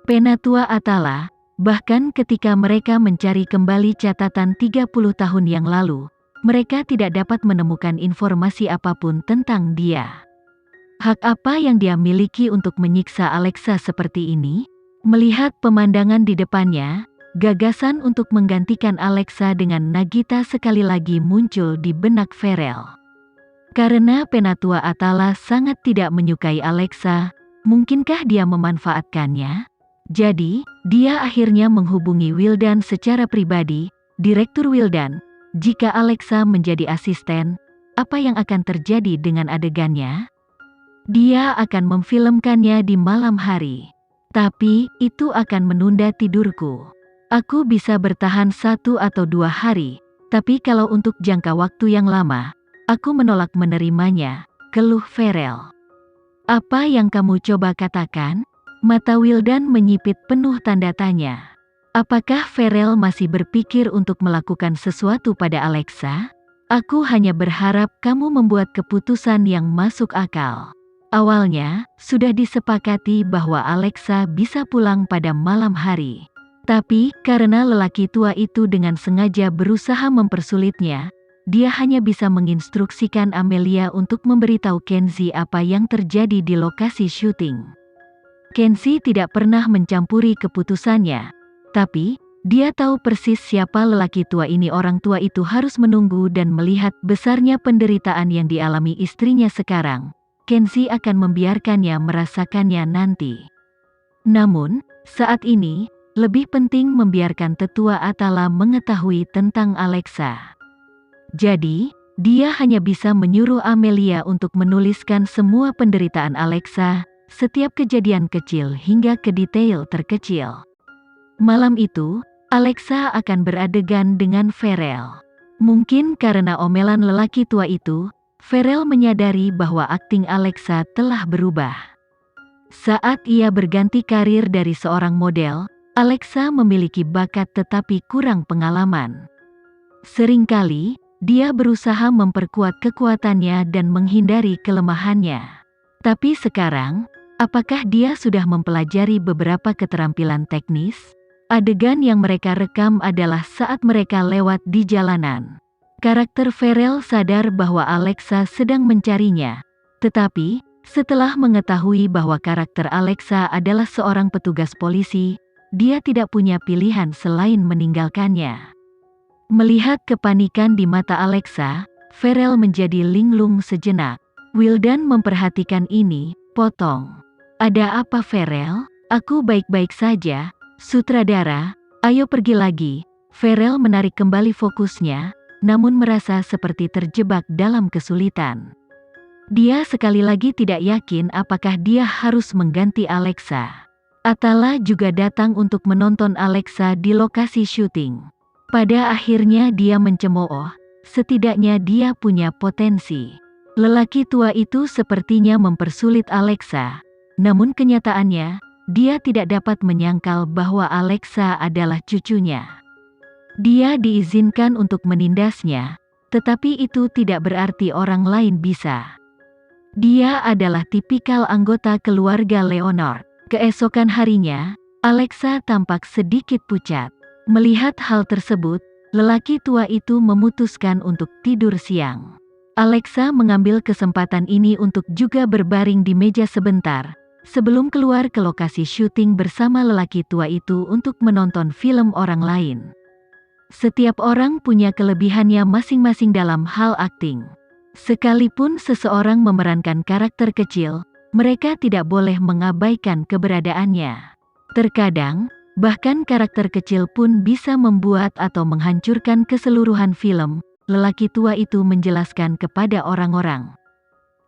Penatua Atala, bahkan ketika mereka mencari kembali catatan 30 tahun yang lalu, mereka tidak dapat menemukan informasi apapun tentang dia. Hak apa yang dia miliki untuk menyiksa Alexa seperti ini? Melihat pemandangan di depannya, gagasan untuk menggantikan Alexa dengan Nagita sekali lagi muncul di benak Ferel. Karena Penatua Atala sangat tidak menyukai Alexa, mungkinkah dia memanfaatkannya? Jadi, dia akhirnya menghubungi Wildan secara pribadi. Direktur Wildan, jika Alexa menjadi asisten, apa yang akan terjadi dengan adegannya? Dia akan memfilmkannya di malam hari. Tapi, itu akan menunda tidurku. Aku bisa bertahan 1 atau 2 hari, tapi kalau untuk jangka waktu yang lama, aku menolak menerimanya, keluh Ferel. Apa yang kamu coba katakan? Mata Wildan menyipit penuh tanda tanya. Apakah Ferel masih berpikir untuk melakukan sesuatu pada Alexa? Aku hanya berharap kamu membuat keputusan yang masuk akal. Awalnya, sudah disepakati bahwa Alexa bisa pulang pada malam hari. Tapi, karena lelaki tua itu dengan sengaja berusaha mempersulitnya, dia hanya bisa menginstruksikan Amelia untuk memberitahu Kenzie apa yang terjadi di lokasi syuting. Kenzie tidak pernah mencampuri keputusannya, tapi dia tahu persis siapa lelaki tua ini. Orang tua itu harus menunggu dan melihat besarnya penderitaan yang dialami istrinya sekarang. Kenzie akan membiarkannya merasakannya nanti. Namun, saat ini, lebih penting membiarkan tetua Atala mengetahui tentang Alexa. Jadi, dia hanya bisa menyuruh Amelia untuk menuliskan semua penderitaan Alexa, setiap kejadian kecil hingga ke detail terkecil. Malam itu, Alexa akan beradegan dengan Ferel. Mungkin karena omelan lelaki tua itu, Ferel menyadari bahwa akting Alexa telah berubah. Saat ia berganti karir dari seorang model, Alexa memiliki bakat tetapi kurang pengalaman. Seringkali, dia berusaha memperkuat kekuatannya dan menghindari kelemahannya. Tapi sekarang, apakah dia sudah mempelajari beberapa keterampilan teknis? Adegan yang mereka rekam adalah saat mereka lewat di jalanan. Karakter Ferel sadar bahwa Alexa sedang mencarinya. Tetapi, setelah mengetahui bahwa karakter Alexa adalah seorang petugas polisi, dia tidak punya pilihan selain meninggalkannya. Melihat kepanikan di mata Alexa, Ferel menjadi linglung sejenak. Wildan memperhatikan ini, potong. Ada apa Ferel? Aku baik-baik saja, sutradara, ayo pergi lagi. Ferel menarik kembali fokusnya, namun merasa seperti terjebak dalam kesulitan. Dia sekali lagi tidak yakin apakah dia harus mengganti Alexa. Atala juga datang untuk menonton Alexa di lokasi syuting. Pada akhirnya dia mencemooh, setidaknya dia punya potensi. Lelaki tua itu sepertinya mempersulit Alexa, namun kenyataannya, dia tidak dapat menyangkal bahwa Alexa adalah cucunya. Dia diizinkan untuk menindasnya, tetapi itu tidak berarti orang lain bisa. Dia adalah tipikal anggota keluarga Leonard. Keesokan harinya, Alexa tampak sedikit pucat. Melihat hal tersebut, lelaki tua itu memutuskan untuk tidur siang. Alexa mengambil kesempatan ini untuk juga berbaring di meja sebentar, sebelum keluar ke lokasi syuting bersama lelaki tua itu untuk menonton film orang lain. Setiap orang punya kelebihannya masing-masing dalam hal akting. Sekalipun seseorang memerankan karakter kecil, mereka tidak boleh mengabaikan keberadaannya. Terkadang, bahkan karakter kecil pun bisa membuat atau menghancurkan keseluruhan film, lelaki tua itu menjelaskan kepada orang-orang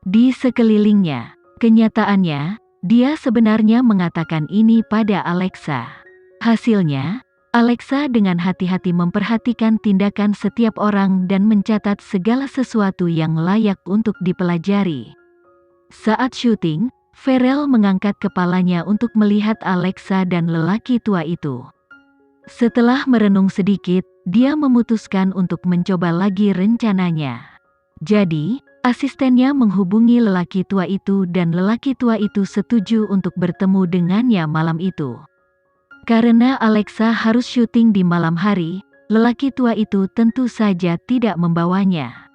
di sekelilingnya. Kenyataannya, dia sebenarnya mengatakan ini pada Alexa. Hasilnya, Alexa dengan hati-hati memperhatikan tindakan setiap orang dan mencatat segala sesuatu yang layak untuk dipelajari. Saat syuting, Ferel mengangkat kepalanya untuk melihat Alexa dan lelaki tua itu. Setelah merenung sedikit, dia memutuskan untuk mencoba lagi rencananya. Jadi, asistennya menghubungi lelaki tua itu dan lelaki tua itu setuju untuk bertemu dengannya malam itu. Karena Alexa harus syuting di malam hari, lelaki tua itu tentu saja tidak membawanya.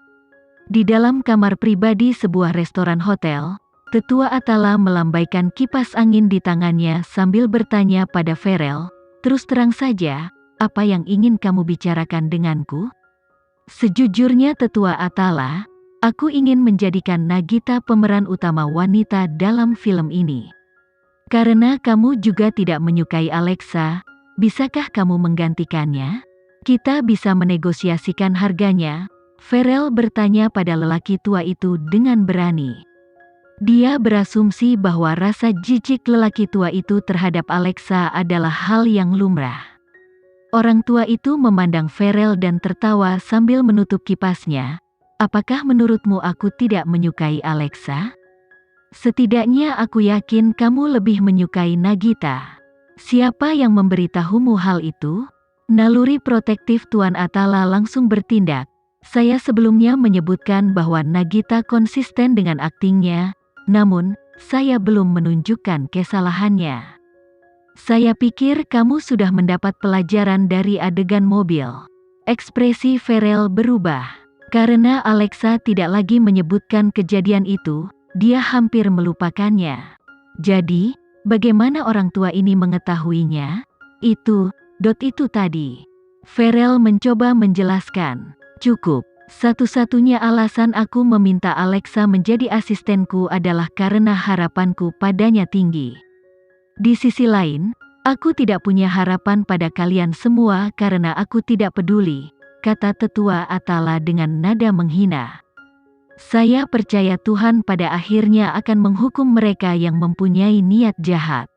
Di dalam kamar pribadi sebuah restoran hotel, tetua Atala melambaikan kipas angin di tangannya sambil bertanya pada Farel, "Terus terang saja, apa yang ingin kamu bicarakan denganku?" "Sejujurnya tetua Atala, aku ingin menjadikan Nagita pemeran utama wanita dalam film ini. Karena kamu juga tidak menyukai Alexa, bisakah kamu menggantikannya? Kita bisa menegosiasikan harganya." Farel bertanya pada lelaki tua itu dengan berani. Dia berasumsi bahwa rasa jijik lelaki tua itu terhadap Alexa adalah hal yang lumrah. Orang tua itu memandang Farel dan tertawa sambil menutup kipasnya. "Apakah menurutmu aku tidak menyukai Alexa? Setidaknya aku yakin kamu lebih menyukai Nagita." "Siapa yang memberitahumu hal itu?" Naluri protektif Tuan Atala langsung bertindak. "Saya sebelumnya menyebutkan bahwa Nagita konsisten dengan aktingnya, namun saya belum menunjukkan kesalahannya. Saya pikir kamu sudah mendapat pelajaran dari adegan mobil." Ekspresi Farel berubah. Karena Alexa tidak lagi menyebutkan kejadian itu, dia hampir melupakannya. "Jadi, bagaimana orang tua ini mengetahuinya?" Itu tadi." Farel mencoba menjelaskan. "Cukup. Satu-satunya alasan aku meminta Alexa menjadi asistenku adalah karena harapanku padanya tinggi. Di sisi lain, aku tidak punya harapan pada kalian semua karena aku tidak peduli," kata tetua Atala dengan nada menghina. "Saya percaya Tuhan pada akhirnya akan menghukum mereka yang mempunyai niat jahat."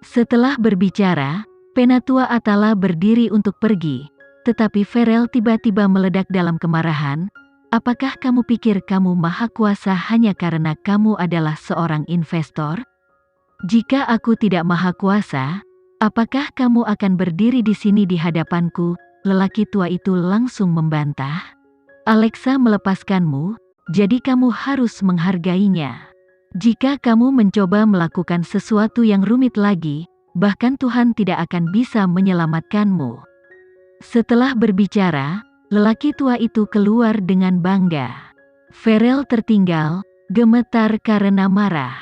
Setelah berbicara, Penatua Atala berdiri untuk pergi, tetapi Farel tiba-tiba meledak dalam kemarahan. "Apakah kamu pikir kamu maha kuasa hanya karena kamu adalah seorang investor? Jika aku tidak maha kuasa, apakah kamu akan berdiri di sini di hadapanku?" Lelaki tua itu langsung membantah. "Alexa melepaskanmu, jadi kamu harus menghargainya. Jika kamu mencoba melakukan sesuatu yang rumit lagi, bahkan Tuhan tidak akan bisa menyelamatkanmu." Setelah berbicara, lelaki tua itu keluar dengan bangga. Farel tertinggal, gemetar karena marah.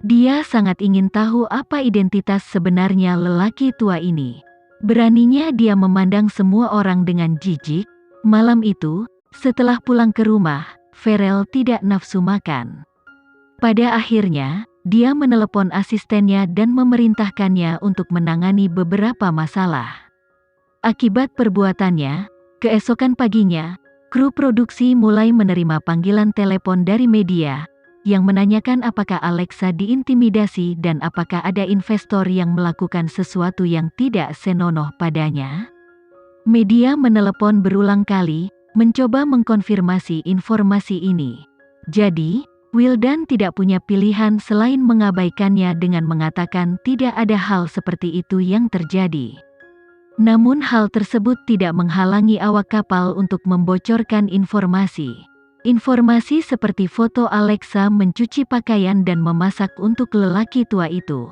Dia sangat ingin tahu apa identitas sebenarnya lelaki tua ini. Beraninya dia memandang semua orang dengan jijik. Malam itu, setelah pulang ke rumah, Farel tidak nafsu makan. Pada akhirnya, dia menelepon asistennya dan memerintahkannya untuk menangani beberapa masalah. Akibat perbuatannya, keesokan paginya, kru produksi mulai menerima panggilan telepon dari media, yang menanyakan apakah Alexa diintimidasi dan apakah ada investor yang melakukan sesuatu yang tidak senonoh padanya. Media menelepon berulang kali, mencoba mengkonfirmasi informasi ini. Jadi, Wildan tidak punya pilihan selain mengabaikannya dengan mengatakan tidak ada hal seperti itu yang terjadi. Namun hal tersebut tidak menghalangi awak kapal untuk membocorkan informasi. Informasi seperti foto Alexa mencuci pakaian dan memasak untuk lelaki tua itu.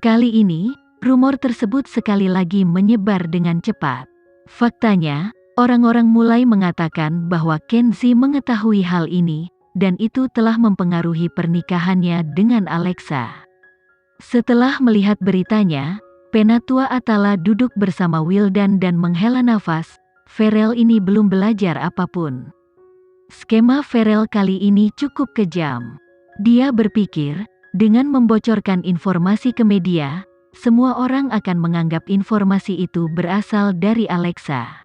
Kali ini, rumor tersebut sekali lagi menyebar dengan cepat. Faktanya, orang-orang mulai mengatakan bahwa Kenzie mengetahui hal ini, dan itu telah mempengaruhi pernikahannya dengan Alexa. Setelah melihat beritanya, Penatua Atala duduk bersama Wildan dan menghela nafas. Farel ini belum belajar apapun. Skema Farel kali ini cukup kejam. Dia berpikir, dengan membocorkan informasi ke media, semua orang akan menganggap informasi itu berasal dari Alexa.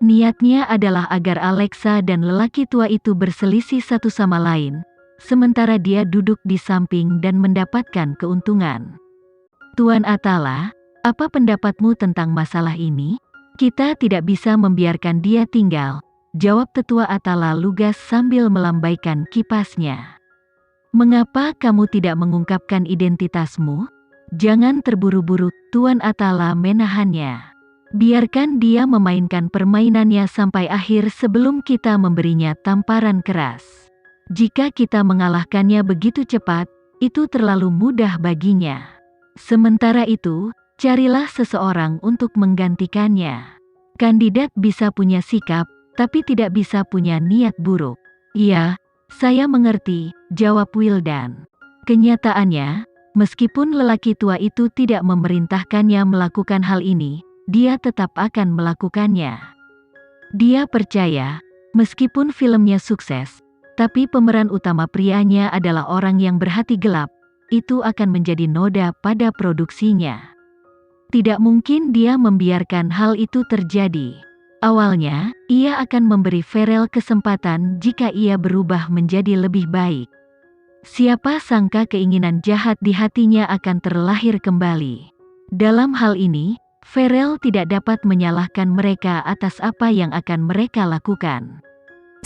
Niatnya adalah agar Alexa dan lelaki tua itu berselisih satu sama lain, sementara dia duduk di samping dan mendapatkan keuntungan. "Tuan Atala, apa pendapatmu tentang masalah ini?" "Kita tidak bisa membiarkan dia tinggal," jawab tetua Atala lugas sambil melambaikan kipasnya. "Mengapa kamu tidak mengungkapkan identitasmu?" "Jangan terburu-buru," Tuan Atala menahannya. "Biarkan dia memainkan permainannya sampai akhir sebelum kita memberinya tamparan keras. Jika kita mengalahkannya begitu cepat, itu terlalu mudah baginya. Sementara itu, Carilah seseorang untuk menggantikannya. Kandidat bisa punya sikap, tapi tidak bisa punya niat buruk. Iya, saya mengerti, jawab Wildan. Kenyataannya, meskipun lelaki tua itu tidak memerintahkannya melakukan hal ini, dia tetap akan melakukannya. Dia percaya, meskipun filmnya sukses, tapi pemeran utama prianya adalah orang yang berhati gelap, itu akan menjadi noda pada produksinya. Tidak mungkin dia membiarkan hal itu terjadi. Awalnya, ia akan memberi Farrell kesempatan jika ia berubah menjadi lebih baik. Siapa sangka keinginan jahat di hatinya akan terlahir kembali. Dalam hal ini, Farrell tidak dapat menyalahkan mereka atas apa yang akan mereka lakukan.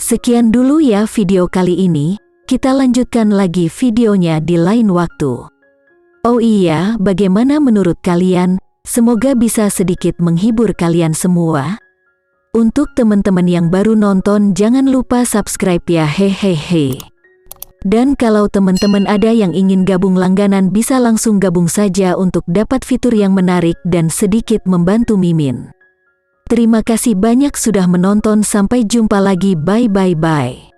Sekian dulu ya video kali ini, kita lanjutkan lagi videonya di lain waktu. Oh iya, bagaimana menurut kalian? Semoga bisa sedikit menghibur kalian semua. Untuk teman-teman yang baru nonton, jangan lupa subscribe ya, hehehe. Dan kalau teman-teman ada yang ingin gabung langganan, bisa langsung gabung saja untuk dapat fitur yang menarik dan sedikit membantu Mimin. Terima kasih banyak sudah menonton, sampai jumpa lagi, bye.